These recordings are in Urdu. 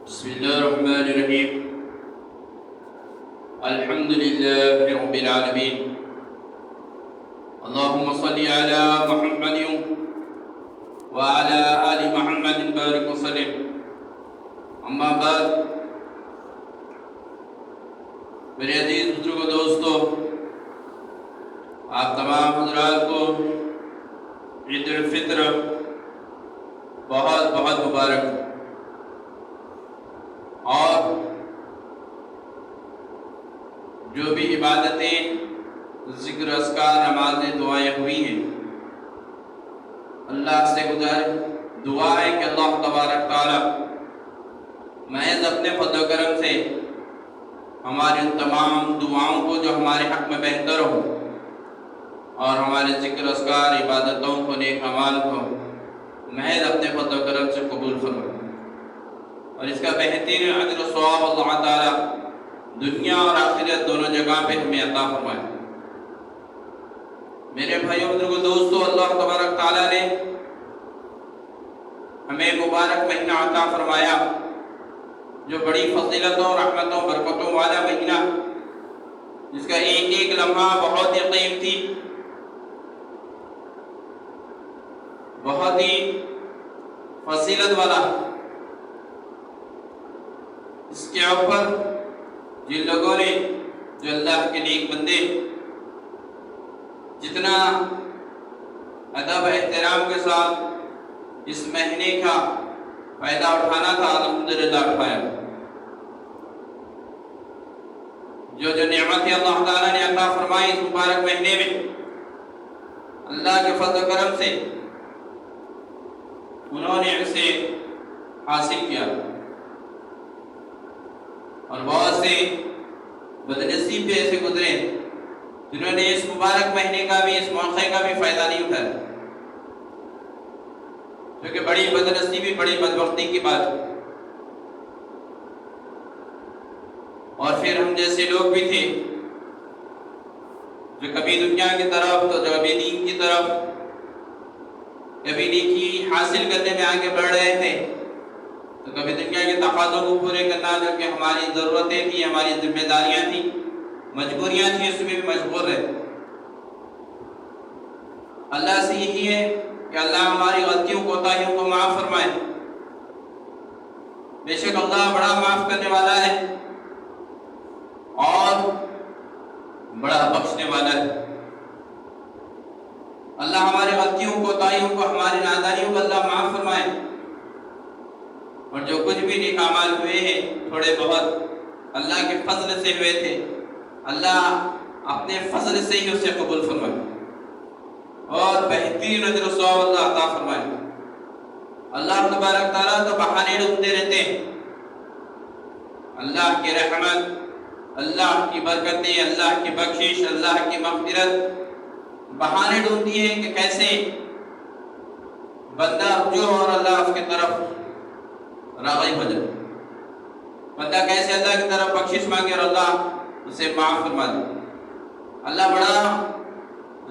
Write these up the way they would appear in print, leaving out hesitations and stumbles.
بسم الله الرحمن الرحيم. الحمد لله رب العالمين. اللهم صل على محمد وعلى آل محمد بارك وسلم. اما بعد، میرے عزیز بزرگوں دوستوں، آپ تمام حضرات کو عید الفطر بہت بہت مبارک. اور جو بھی عبادتیں، ذکر، اذکار، نمازیں، دعائیں ہوئی ہیں، اللہ سے دعا ہے کہ اللہ تبارک تعالی محض اپنے فضل و کرم سے ہماری ان تمام دعاؤں کو جو ہمارے حق میں بہتر ہو اور ہمارے ذکر، اذکار، عبادتوں کو، نیک اعمال کو محض اپنے فضل و کرم سے قبول فرمائے، اور اس کا بہترین اجر و ثواب اللہ تعالی دنیا اور آخرت دونوں جگہ پہ ہمیں عطا فرمائے. میرے بھائیوں، بزرگوں، دوستوں، اللہ تبارک تعالی نے ہمیں مبارک مہینہ عطا فرمایا جو بڑی فضیلتوں، رحمتوں، برکتوں والا مہینہ، جس کا ایک ایک لمحہ بہت ہی قیمتی، بہت ہی فضیلت والا. اس کے اوپر جن لوگوں نے، جو اللہ کے نیک بندے، جتنا ادب احترام کے ساتھ اس مہینے کا فائدہ اٹھانا تھا، الحمدللہ اٹھایا. جو نعمتیں اللہ تعالیٰ نے عطا فرمائی اس مبارک مہینے میں، اللہ کے فضل و کرم سے انہوں نے اسے حاصل کیا. اور بہت سے بدنصیب بھی ایسے گزرے جنہوں نے اس مبارک مہینے کا بھی، اس موقع کا بھی فائدہ نہیں اٹھایا، کیونکہ بڑی بدنصیبی، بڑی بدبختی کی بات ہے. اور پھر ہم جیسے لوگ بھی تھے جو کبھی دنیا کی طرف تو کبھی دین کی طرف، کبھی نیکی حاصل کرنے میں آگے بڑھ رہے تھے، تو کبھی دنیا کے تقاضوں کو پورے کرنا جو کہ ہماری ضرورتیں تھیں، ہماری ذمہ داریاں تھیں، مجبوریاں تھیں، اس میں بھی مشغول رہے. اللہ سے یہی ہے کہ اللہ ہماری غلطیوں، کوتاہیوں کو معاف فرمائے. بے شک اللہ بڑا معاف کرنے والا ہے اور بڑا بخشنے والا ہے. اللہ ہماری غلطیوں، کوتاہیوں کو، ہماری نادانیوں کو اللہ معاف فرمائے، اور جو کچھ بھی نیک اعمال ہوئے ہیں، تھوڑے بہت اللہ کے فضل سے ہوئے تھے، اللہ اپنے فضل سے ہی اسے قبول فرمائے اور بہترین اجر و ثواب اللہ عطا فرمائے. اللہ تبارک تعالیٰ تو بہانے ڈھونڈتے رہتے ہیں، اللہ کی رحمت، اللہ کی برکتیں، اللہ کی بخشش، اللہ کی مغفرت بہانے ڈھونڈتی ہیں کہ کیسے بندہ رجوع اور اللہ اس کی طرف راغب ہو جائے، بندہ کیسے اللہ کی طرف بخشش مانگے اور اللہ اسے معاف فرما دے. اللہ بڑا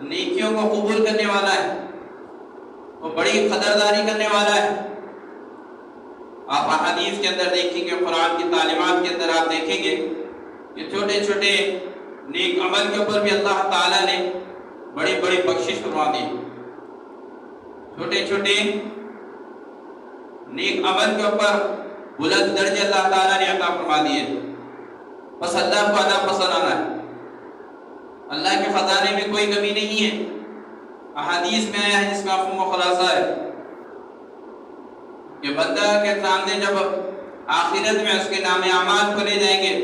نیکیوں کو قبول کرنے والا ہے، وہ بڑی قدردانی کرنے والا ہے. آپ احادیث کے اندر دیکھیں گے، قرآن کی تعلیمات کے اندر آپ دیکھیں گے کہ چھوٹے چھوٹے نیک عمل کے اوپر بھی اللہ تعالیٰ نے بڑی بڑی بخشش فرما دی. چھوٹے چھوٹے نیک عمل کے اوپر بلند درجے اللہ تعالیٰ نے عطا فرما دیے. بس اللہ کو ادا پسند آنا ہے. اللہ کے خزانے میں کوئی کمی نہیں ہے. احادیث میں آیا ہے جس کا مفہوم و خلاصہ ہے کہ بندہ کے سامنے جب آخرت میں اس کے نام اعمال کھولے جائیں گے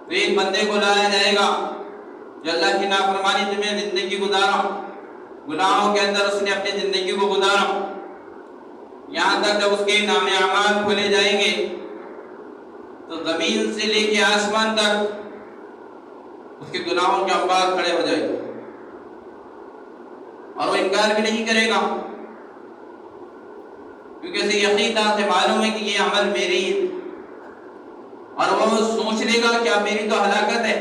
تو ایک بندے کو لایا جائے گا جو اللہ کی نافرمانی میں زندگی گزارا، گناہوں کے اندر اس نے اپنی زندگی کو گزارا، یہاں تک جب اس کے نام اعمال کھولے جائیں گے تو زمین سے لے کے آسمان تک اس کے گناہوں کے انبار کھڑے ہو جائے گے، اور وہ انکار بھی نہیں کرے گا، کیونکہ اسے یقین سے معلوم ہے کہ یہ عمل میری ہے. اور وہ سوچ لے گا کہ اب میری تو ہلاکت ہے،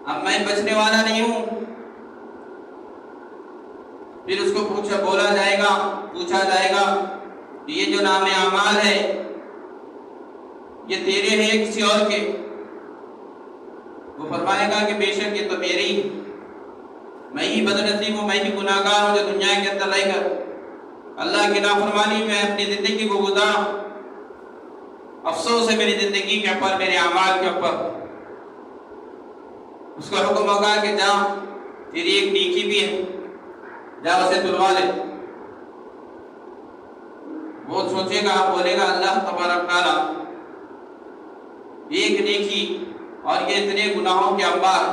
اب میں بچنے والا نہیں ہوں. پھر اس کو پوچھا جائے گا کہ یہ جو نام اعمال ہے یہ تیرے ہیں کسی اور کے؟ وہ فرمائے گا کہ بے شک یہ تو میری، میں ہی بدنصیب ہوں، میں ہی گناہگار ہوں جو دنیا کے اندر رہ کر اللہ کی نافرمانی میں اپنی زندگی کو گزارا۔ افسوس ہے میری زندگی کے اوپر، میرے اعمال کے اوپر۔ اس کو حکم ہوگا کہ جا، تیری ایک نیکی بھی ہے، جا اسے تلوا لے۔ وہ سوچے گا، بولے گا اللہ تبارک تعالیٰ ایک نیکی اور یہ اتنے گناہوں کے انبار،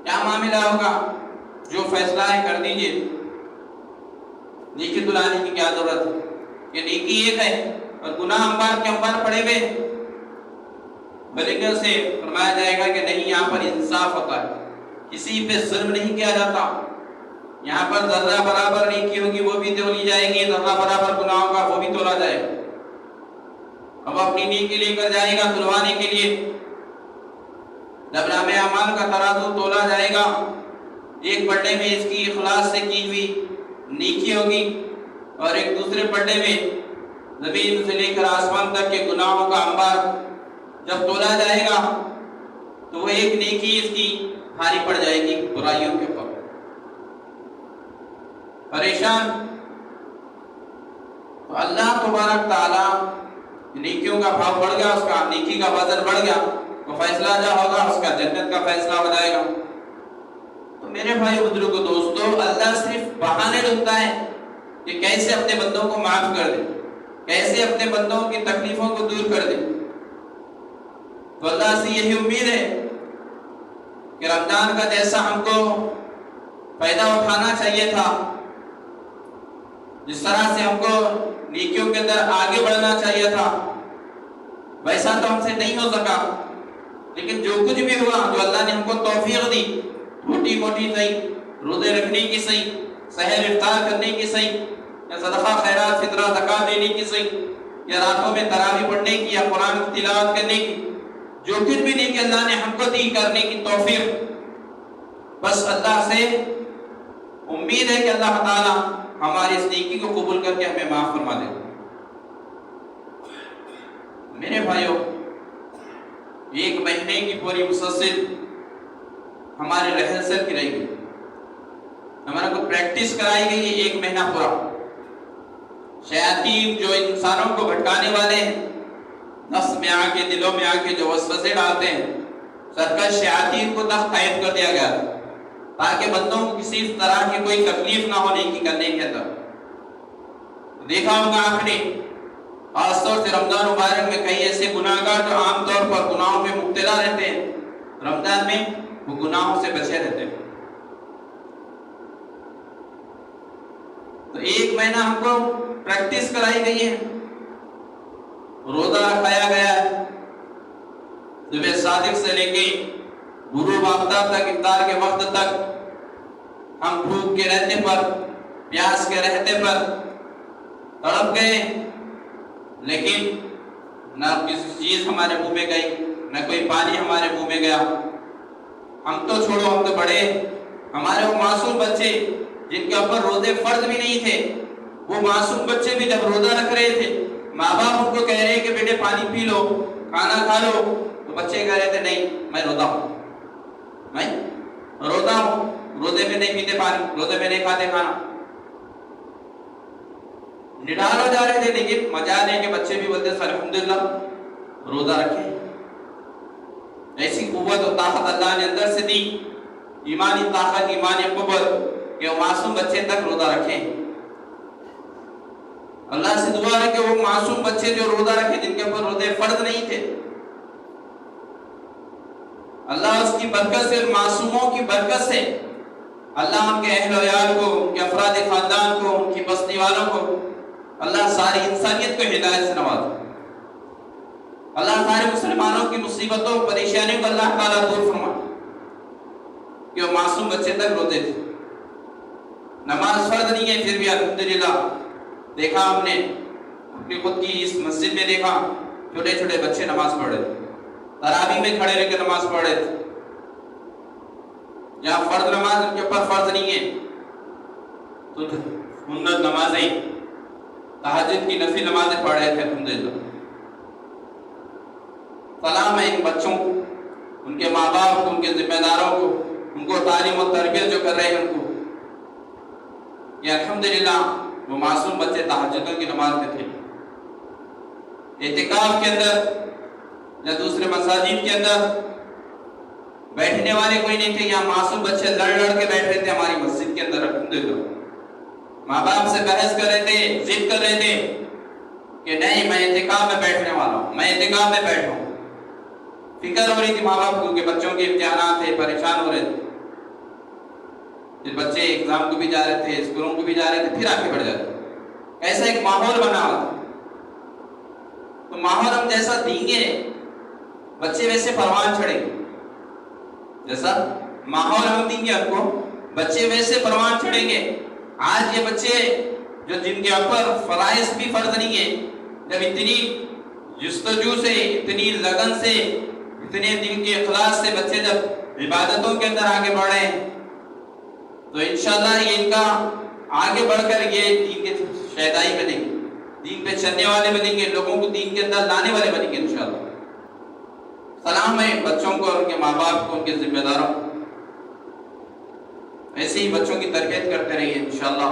کیا معاملہ ہوگا؟ جو فیصلہ ہے کر دیجئے، نیکی تلانے کی کیا ضرورت ہے؟ کہ نیکی ایک ہے اور گناہ انبار کے انبار پڑے ہوئے، بلکہ سے فرمایا جائے گا کہ نہیں، یہاں پر انصاف ہوتا ہے، کسی پہ ظلم نہیں کیا جاتا۔ یہاں پر ذرہ برابر نیکی ہوگی وہ بھی تولی جائے گی، ذرہ برابر گناہوں کا وہ بھی تولا جائے گا۔ اب اپنی نیکی لے کر جائے گا تلوانے کے لیے، جب نامہ اعمال کا ترازو تولا جائے گا، ایک پلڑے میں اس کی اخلاص سے کی ہوئی نیکی ہوگی اور ایک دوسرے پلڑے میں زمین سے لے کر آسمان تک کے گناہوں کا انبار جب تولا جائے گا تو وہ ایک نیکی اس کی بھاری پڑ جائے گی برائیوں کے اوپر۔ پریشان تو اللہ تبارک تعالیٰ نیکیوں کا بھاؤ بڑھ گیا، اس کا نیکی کا وزن بڑھ گیا، وہ فیصلہ جا ہوگا، اس کا جنت کا فیصلہ ہو جائے گا۔ تو میرے بھائی بزرگوں دوستو، اللہ صرف بہانے ڈھونڈتا ہے کہ کیسے اپنے بندوں کو معاف کر دے، کیسے اپنے بندوں کی تکلیفوں کو دور کر دے۔ تو اللہ سے یہی امید ہے کہ رمضان کا جیسا ہم کو فائدہ اٹھانا چاہیے تھا، جس طرح سے ہم کو نیکیوں کے اندر آگے بڑھنا چاہیے تھا، ویسا تو ہم سے نہیں ہو سکا، لیکن جو کچھ بھی ہوا، جو اللہ نے ہم کو توفیق دی، چھوٹی موٹی صحیح، روزے رکھنے کی صحیح، سحر افطار کرنے کی صحیح، یا صدقہ خیرات فطرہ زکوٰۃ دینے کی صحیح، یا راتوں میں تراویح پڑھنے کی، یا قرآن کی تلاوت کرنے کی، جو کچھ بھی نہیں کہ اللہ نے ہم کو دی کرنے کی توفیق، بس اللہ سے امید ہے کہ اللہ تعالیٰ ہماری اس نیکی کو قبول کر کے ہمیں معاف فرما دے۔ میرے بھائیوں، ایک مہینے کی پوری مسلسل ہمارے ریہرسل کی رہی گئی، ہمارا کو پریکٹس کرائی گئی ہے ایک مہینہ پورا۔ شیاطین جو انسانوں کو بھٹکانے والے ہیں، نفس میں آ کے، دلوں میں آ کے جو وسوسے ڈالتے ہیں، سرکش شیاطین کو تخت قائم کر دیا گیا تاکہ بندوں کو کسی طرح کی کوئی تکلیف نہ ہو نیکی کرنے کے اندر۔ دیکھا ہوگا آپ نے، خاص طور سے رمضان مبارک میں کئی ایسے گناہگار جو عام طور پر گناہوں میں مبتلا رہتے ہیں، رمضان میں وہ گناہوں سے بچے رہتے ہیں۔ تو ایک مہینہ ہم کو پریکٹس کرائی گئی ہے، روزہ رکھایا گیا ہے، صبح صادق سے لے کے غروب آفتاب تک، افطار کے وقت تک ہم بھوک کے رہتے پر، پیاس کے رہتے پر تڑپ گئے، لیکن نہ کسی چیز ہمارے منہ میں گئی، نہ کوئی پانی ہمارے منہ میں گیا۔ ہم تو چھوڑو، ہم تو بڑے، ہمارے وہ معصوم بچے جن کے اوپر روزے فرض بھی نہیں تھے، وہ معصوم بچے بھی جب روزہ رکھ رہے تھے، ماں باپ ان کو کہہ رہے کہ بیٹے پانی پی لو، کھانا کھا لو، تو بچے کہہ رہے تھے نہیں، میں روزہ ہوں، میں روزہ ہوں، روزے میں نہیں پیتے پانی، روزے میں نہیں کھاتے کھانا، نڈال ہو جا رہے تھے۔ لیکن مزہ دے کے بچے بھی بولتے الحمدللہ روزہ رکھے۔ ایسی قوت و طاقت اللہ نے اندر سے دی، ایمانی طاقت، ایمانی قوت، کہ وہ معصوم بچے تک روزہ رکھیں۔ اللہ سے دعا ہے کہ وہ معصوم بچے جو روزہ رکھے، جن کے اوپر روزے فرض نہیں تھے، اللہ اس کی برکت سے، معصوموں کی برکت سے اللہ ان کے اہل و عیال کو، ان کے افراد خاندان کو، ان کی بستی والوں کو، اللہ ساری انسانیت کو ہدایت سے نوازے۔ اللہ سارے مسلمانوں کی مصیبتوں، پریشانیوں کو اللہ تعالیٰ دور فرمائے، کہ وہ معصوم بچے تک روتے تھے۔ نماز فرض نہیں ہے، پھر بھی الحمدللہ دیکھا ہم نے اپنی خود کی اس مسجد میں، دیکھا چھوٹے چھوٹے بچے نماز پڑھ رہے تھے، تراویح میں کھڑے رہ کے نماز پڑھ رہے تھے۔ جہاں فرض نماز ان کے اوپر فرض نہیں ہے، تو سنت نمازیں، تہجد کی نفل نمازیں پڑھ رہے تھے الحمدللہ۔ سلام ہے ان بچوں کو، ان کے ماں باپ کو، ان کے ذمہ داروں کو، ان کو تعلیم و تربیت جو کر رہے ہیں ان کو. یہ الحمدللہ وہ معصوم بچے تہجدوں کی نماز میں تھے، اعتکاف کے اندر یا دوسرے مساجد کے اندر بیٹھنے والے کوئی نہیں تھے. یہاں معصوم بچے لڑ کے بیٹھ رہے تھے ہماری مسجد کے اندر الحمدللہ. ماں باپ سے بحث کر رہے تھے، ضد کر رہے تھے کہ نہیں میں اعتکاف میں بیٹھنے والا ہوں، میں اعتکاف میں بیٹھا ہوں. فکر ہو رہی تھی ماں باپ کو کہ بچوں کے امتحانات تھے، پریشان ہو رہے تھے. پھر بچے ایگزام کو بھی جا رہے تھے، اسکولوں کو بھی جا رہے تھے، پھر آگے بڑھ جاتے. ایسا ایک ماحول بنا ہوا تھا. تو ماحول ہم جیسا دیں گے بچے ویسے پروان چڑھیں گے. جیسا ماحول ہم دیں گے آپ کو بچے ویسے پروان چڑھیں گے. آج یہ بچے جو جن کے اوپر فرائض بھی فرض نہیں ہے، جب اتنی جستجو سے، اتنی لگن سے، اتنے دل کے اخلاص سے بچے جب عبادتوں کے اندر آگے بڑھ رہے ہیں تو انشاءاللہ یہ ان کا آگے بڑھ کر یہ دین کے شہدائی بنیں گے، دین پہ چلنے والے بنیں گے، لوگوں کو دین کے اندر لانے والے بنیں گے انشاءاللہ. سلام ہے بچوں کو اور ان کے ماں باپ کو، ان کے ذمہ داروں کو. ایسے ہی بچوں کی تربیت کرتے رہیے، انشاءاللہ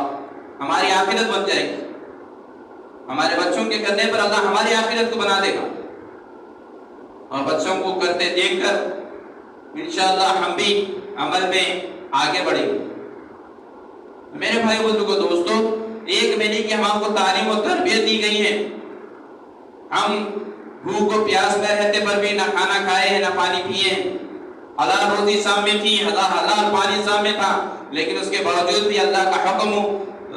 ہماری آخرت بن جائے گی. ہمارے بچوں کے کرنے پر اللہ ہماری آخرت کو بنا دے گا، اور بچوں کو کرتے دیکھ کر انشاءاللہ ہم بھی عمل میں آگے بڑھیں گے. میرے بھائی بزرگوں دوستو، ایک مہینے کی ہم کو تعلیم و تربیت دی گئی ہے. ہم بھوک و پیاس میں رہتے پر بھی نہ کھانا کھائے ہیں، نہ پانی پیے. حلال روزی سامنے تھی، حلال پانی سامنے تھا، لیکن اس کے باوجود بھی اللہ کا حکم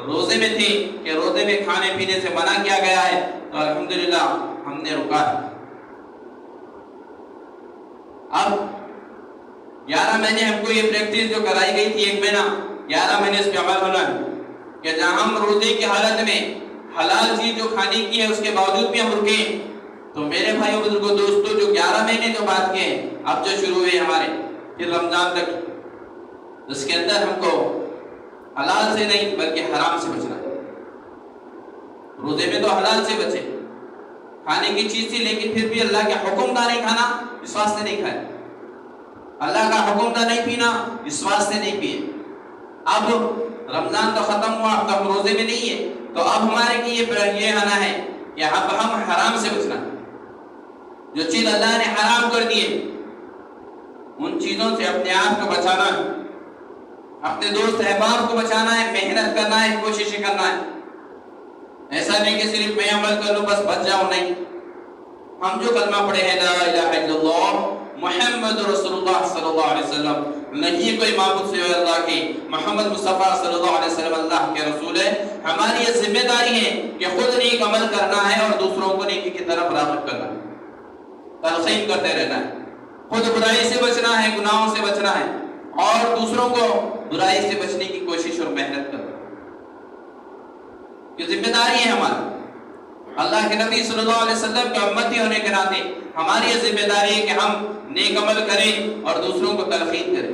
روزے میں تھی کہ روزے میں کھانے پینے سے منع کیا گیا ہے، تو الحمدللہ ہم نے رکا ہے. اب 11 مہینے ہم کو یہ پریکٹس جو کرائی گئی تھی، ایک مہینہ 11 مہینے اس پہ عمل ہونا ہے کہ جہاں ہم روزے کی حالت میں حلال چیز جو کھانے کی ہے اس کے باوجود بھی ہم رکیں. تو میرے بھائیوں بزرگوں دوستوں، جو 11 مہینے جو بات کے ہیں اب جو شروع ہوئے ہمارے پھر رمضان تک، اس کے اندر ہم کو حلال سے نہیں بلکہ حرام سے بچنا ہے. روزے میں تو حلال سے بچے، کھانے کی چیز تھی لیکن پھر بھی اللہ کے حکم کا نہیں کھانا، اس واسطے نہیں کھائے. اللہ کا حکم کا نہیں پینا، اس واسطے نہیں پیے. اب رمضان تو ختم ہوا، اب تو ہم روزے میں نہیں ہے، تو اب ہمارے کی یہ آنا ہے کہ اب ہم حرام سے بچنا. جو چیز اللہ نے حرام کر دیے ان چیزوں سے اپنے آپ کو بچانا ہے، اپنے دوست احباب کو بچانا ہے، محنت کرنا ہے، کوششیں کرنا ہے. ایسا نہیں کہ صرف میں عمل کر لوں بس بچ جاؤں، نہیں. ہم جو کلمہ پڑھے ہیں لا الہ الا اللہ محمد رسول اللہ صلی اللہ علیہ وسلم، نہیں کوئی معبود سوائے اللہ کی، محمد مصطفیٰ صلی اللہ علیہ وسلم اللہ کے رسول ہے. ہماری یہ ذمہ داری ہے کہ خود نیک عمل کرنا ہے اور دوسروں کو نیکی کی طرف راغب کرنا ہے، تلقین کرتے رہنا ہے. خود برائی سے بچنا ہے، گناہوں سے بچنا ہے، اور دوسروں کو برائی سے بچنے کی کوشش اور محنت کرنا. یہ ذمہ داری ہے ہماری. اللہ کے نبی صلی اللہ علیہ وسلم کے امتی ہونے کے ناطے ہماری یہ ذمہ داری ہے کہ ہم نیک عمل کریں اور دوسروں کو تلقین کریں،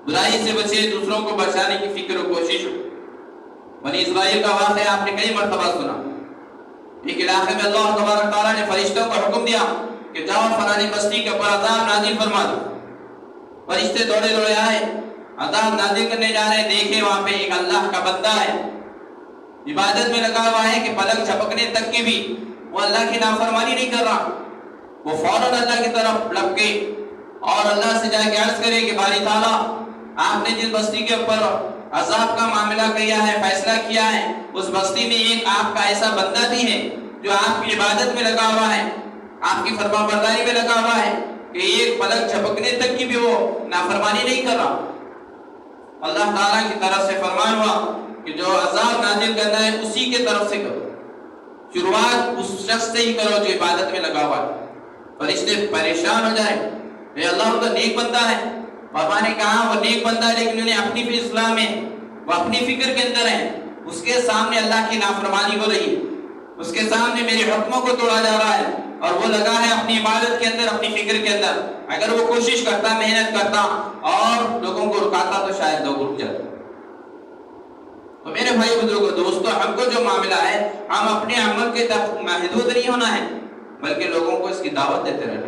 برائی سے بچیں، دوسروں کو بچانے کی فکر و کوشش ہو. بنی اسرائیل کا واقعہ آپ نے کئی مرتبہ سنا. ایک علاقے میں اللہ تبارک تعالیٰ نے فرشتوں کو حکم دیا کہ جاؤ فلانی بستی کے اوپر عذاب نازل فرما دو. فرشتے دوڑے دوڑے آئے، عذاب نازل کرنے جا رہے، دیکھے وہاں پہ ایک اللہ کا بندہ ہے، عبادت میں لگا ہوا ہے کہ پلک جھپکنے تک کی بھی وہ اللہ کی نافرمانی نہیں کر رہا. وہ فوراً اللہ کی طرف لپکے اور اللہ سے جا کے عرض کرے کہ باری تعالیٰ، آپ نے جس بستی کے اوپر عذاب کا معاملہ کیا ہے، فیصلہ کیا ہے، اس بستی میں ایک آپ کا ایسا بندہ بھی ہے جو آپ کی عبادت میں لگا ہوا ہے، آپ کی فرما برداری میں لگا ہوا ہے کہ ایک پلک جھپکنے تک کی بھی وہ نافرمانی نہیں کر رہا. اللہ تعالیٰ کی طرف سے فرمان ہوا کہ جو عذاب نازل کرنا ہے اسی کے طرف سے کرو، شروعات اس شخص سے ہی کرو جو عبادت میں لگا ہوا ہے. فرشتے پریشان ہو جائے، اے اللہ وہ تو نیک بندہ ہے. پاپا نے کہا وہ نیک بندہ ہے لیکن انہیں اپنی بھی اسلام میں، وہ اپنی فکر کے اندر ہے، اس کے سامنے اللہ کی نافرمانی ہو رہی ہے، اس کے سامنے میرے حکموں کو توڑا جا رہا ہے، اور وہ لگا ہے اپنی عبادت کے اندر، اپنی فکر کے اندر. اگر وہ کوشش کرتا، محنت کرتا اور لوگوں کو رکاتا تو شاید لوگ رک جاتے. تو میرے بھائی بزرگوں دوستو، ہم کو جو معاملہ ہے، ہم اپنے عمل کے تحت محدود نہیں ہونا ہے بلکہ لوگوں کو اس کی دعوت دیتے رہنا.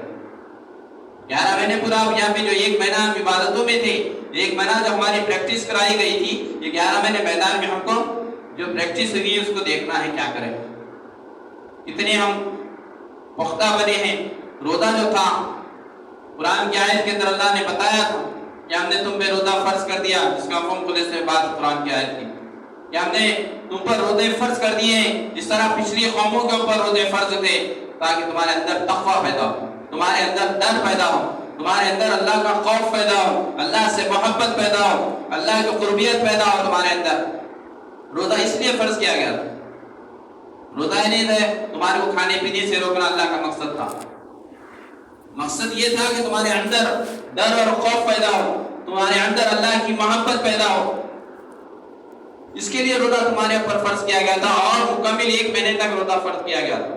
11 مہینے پورا یہاں پہ جو 1 مہینہ ہم عبادتوں میں تھے، 1 مہینہ جو ہماری پریکٹس کرائی گئی تھی، یہ 11 مہینے میدان میں ہم کو جو پریکٹس ہوئی ہے اس کو دیکھنا ہے کیا کریں، کتنے ہم پختہ بنے ہیں۔ روزہ جو تھا قرآن کی آیت کے اندر اللہ نے بتایا تھا کہ ہم نے تم پہ روزہ فرض کر دیا، جس کا مفہوم خود سے بات قرآن کی آیت کی کہ ہم نے تم پر روزے فرض کر دیے ہیں جس طرح پچھلی قوموں کے اوپر روزے فرض تھے، تاکہ تمہارے اندر تقویٰ پیدا ہو، تمہارے اندر ڈر پیدا ہو، تمہارے اندر اللہ کا خوف پیدا ہو، اللہ سے محبت پیدا ہو، اللہ کی قربیت پیدا ہو تمہارے اندر۔ روزہ اس لیے فرض کیا گیا تھا، روزہ نہیں تھا تمہارے کو کھانے پینے سے روکنا، اللہ کا مقصد تھا۔ مقصد یہ تھا کہ تمہارے اندر ڈر اور خوف پیدا ہو، تمہارے اندر اللہ کی محبت پیدا ہو، اس کے لیے روزہ تمہارے اوپر فرض کیا گیا تھا، اور مکمل 1 مہینے تک روزہ فرض کیا گیا تھا۔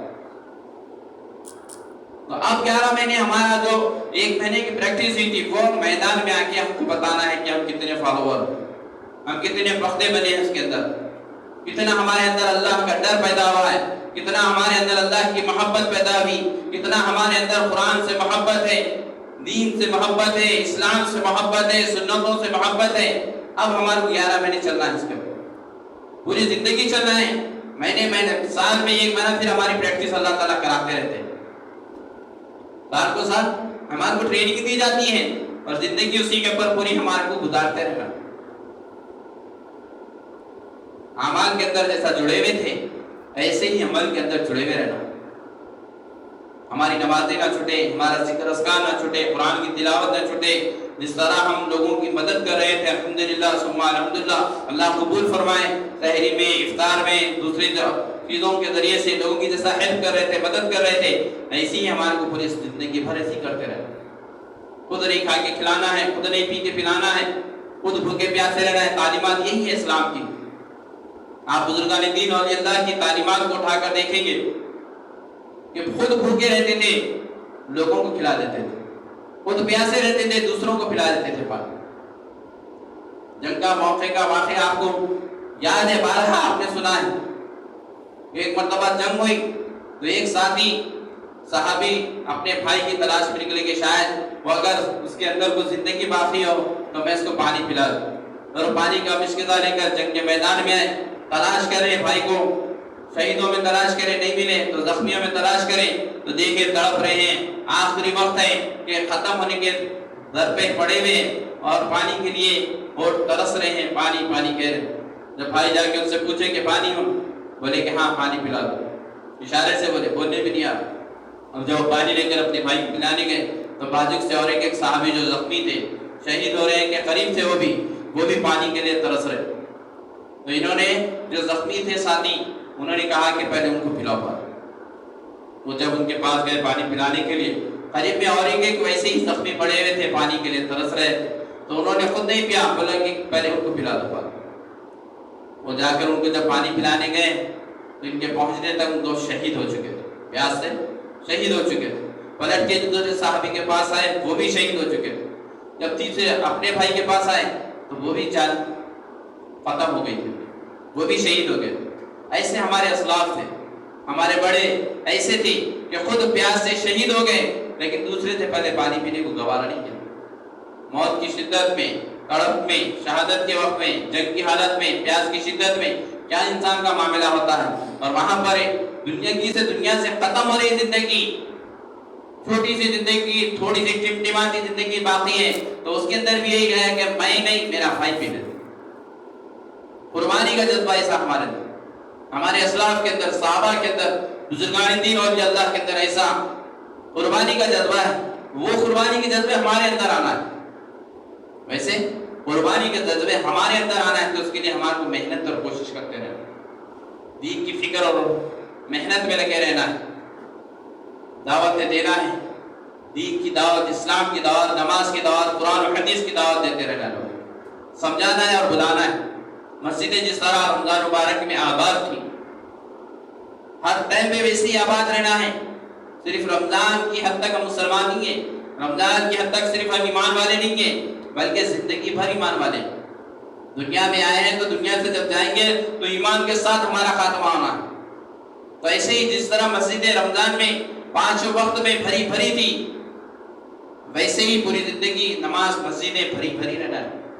تو اب 11 مہینے ہمارا جو 1 مہینے کی پریکٹس ہوئی تھی، وہ میدان میں آ کے ہم کو بتانا ہے کہ ہم کتنے فالوور، ہم کتنے پختے بنے ہیں، اس کے اندر کتنا ہمارے اندر اللہ کا ڈر پیدا ہوا ہے، کتنا ہمارے اندر اللہ کی محبت پیدا ہوئی، کتنا ہمارے اندر قرآن سے محبت ہے، دین سے محبت ہے، اسلام سے محبت ہے، سنتوں سے محبت ہے۔ اب ہمارے کو 11 مہینے چلنا ہے، اس کے پوری زندگی چلنا ہے، مہینے سال میں 1 مہینہ پھر ہماری پریکٹس اللہ تعالیٰ کراتے رہتے ہیں، سال کو سال ہمارے کو ٹریننگ دی جاتی ہے، اور زندگی اسی کے اوپر پوری ہمارے کو گزارتے رہنا۔ اعمال کے اندر جیسا جڑے ہوئے تھے، ایسے ہی عمل کے اندر جڑے ہوئے رہنا، ہماری نمازیں نہ چھوٹے، ہمارا ذکر اذکار نہ چھوٹے، قرآن کی تلاوت نہ چھوٹے۔ جس طرح ہم لوگوں کی مدد کر رہے تھے، الحمدللہ ثم الحمدللہ، اللہ قبول فرمائے، سحری میں، افطار میں، دوسری چیزوں کے ذریعے سے لوگوں کی جیسا ہیلپ کر رہے تھے، مدد کر رہے تھے، ایسی ہی ہمارے کو پوری زندگی بھر ایسی کرتے رہے۔ خود نہیں کھا کے کھلانا ہے، خود نہیں پی کے پلانا ہے، خود بھوکے پیاسے رہنا ہے۔ تعلیمات یہی ہے اسلام کی۔ آپ بزرگان دین اور اللہ کی تعلیمات کو اٹھا کر دیکھیں گے کہ خود بھوکے رہتے تھے، لوگوں کو کھلا دیتے تھے، خود پیاسے رہتے تھے، دوسروں کو پلا دیتے تھے پانی۔ جنگ کا موقع کا واقعہ آپ کو یاد ہے، بارہا آپ نے سنا ہے۔ ایک مرتبہ جنگ ہوئی تو ایک ساتھی صحابی اپنے بھائی کی تلاش میں نکلے کہ شاید وہ اگر اس کے اندر کوئی زندگی باقی ہو تو میں اس کو پانی پلا دوں، اور پانی کا مشکلہ لے کر جنگ کے میدان میں آئے، تلاش کرے بھائی کو، شہیدوں میں تلاش کرے، نہیں ملے تو زخمیوں میں تلاش کرے تو دیکھے تڑپ رہے ہیں، آخری وقت ہے کہ ختم ہونے کے در پہ پڑے ہوئے اور پانی کے لیے اور ترس رہے ہیں، پانی پانی کہہ رہے۔ جب بھائی جا کے ان سے پوچھے کہ پانی ہو، بولے کہ ہاں پانی پلا دو، اشارے سے بولے، بولنے بھی نہیں آ۔ اور جب پانی لے کر اپنے بھائی کو پلانے گئے تو بازو سے اور ایک صحابی جو زخمی تھے، شہید ہو رہے ہیں کہ قریب تھے، وہ بھی پانی کے لیے ترس رہے۔ تو انہوں نے جو زخمی تھے ساتھی، انہوں نے کہا کہ پہلے ان کو پلاؤ پانی۔ وہ جب ان کے پاس گئے پانی پلانے کے لیے، قریب میں اور ایک ویسے ہی زخمی پڑے ہوئے تھے، پانی کے لیے ترس رہے تھے، تو انہوں نے خود نہیں پیا، بولا کہ پہلے ان کو پلا دو پانی۔ وہ جا کر ان کو جب پانی پلانے گئے تو ان کے پہنچنے تک ان کو شہید ہو چکے تھے، پیاس سے شہید ہو چکے تھے۔ پلٹ کے دوسرے صحابی کے پاس آئے، وہ بھی شہید ہو چکے تھے۔ جب تیسرے اپنے بھائی کے پاس آئے تو وہ بھی جان ختم ہو گئی تھی، وہ بھی شہید ہو گئے۔ ایسے ہمارے اسلاف تھے، ہمارے بڑے ایسے تھے کہ خود پیاس سے شہید ہو گئے، لیکن دوسرے سے پہلے پانی پینے کو گوارا نہیں کیا۔ موت کی شدت میں، تڑپ میں، شہادت کے وقت میں، جنگ کی حالت میں، پیاس کی شدت میں کیا انسان کا معاملہ ہوتا ہے، اور وہاں پر دنیا سے ختم ہو رہی زندگی، چھوٹی سی زندگی، تھوڑی سی ٹمٹماتی زندگی باقی ہے، تو اس کے اندر بھی یہی ہے کہ میں نہیں، میرا بھائی پی لے۔ قربانی کا جذبہ ایسا ہمارے اسلاف کے اندر، صحابہ کے اندر، بزرگان دین اور اللہ کے اندر ایسا قربانی کا جذبہ ہے۔ وہ قربانی کے جذبے ہمارے اندر آنا ہے، ویسے قربانی کے جذبے ہمارے اندر آنا ہے، تو اس کے لیے ہمارے کو محنت اور کوشش کرتے رہنا، دین کی فکر اور محنت میں لگے رہنا ہے، دعوتیں دینا ہے، دین کی دعوت، اسلام کی دعوت، نماز کی دعوت، قرآن و حدیث کی دعوت دیتے رہنا، لوگ سمجھانا ہے اور بلانا ہے۔ مسجدیں جس طرح رمضان مبارک میں آباد تھی، ہر ٹائم میں ویسے ہی آباد رہنا ہے۔ صرف رمضان کی حد تک ہم مسلمان نہیں ہیں، رمضان کی حد تک صرف ہم ایمان والے نہیں ہیں، بلکہ زندگی بھر ایمان والے ہیں۔ دنیا میں آئے ہیں تو دنیا سے جب جائیں گے تو ایمان کے ساتھ ہمارا خاتمہ ہونا ہے۔ تو ایسے ہی جس طرح مسجد رمضان میں 5 وقت میں بھری بھری تھی، ویسے ہی پوری زندگی نماز مسجدیں بھری بھری نہ ڈالیں.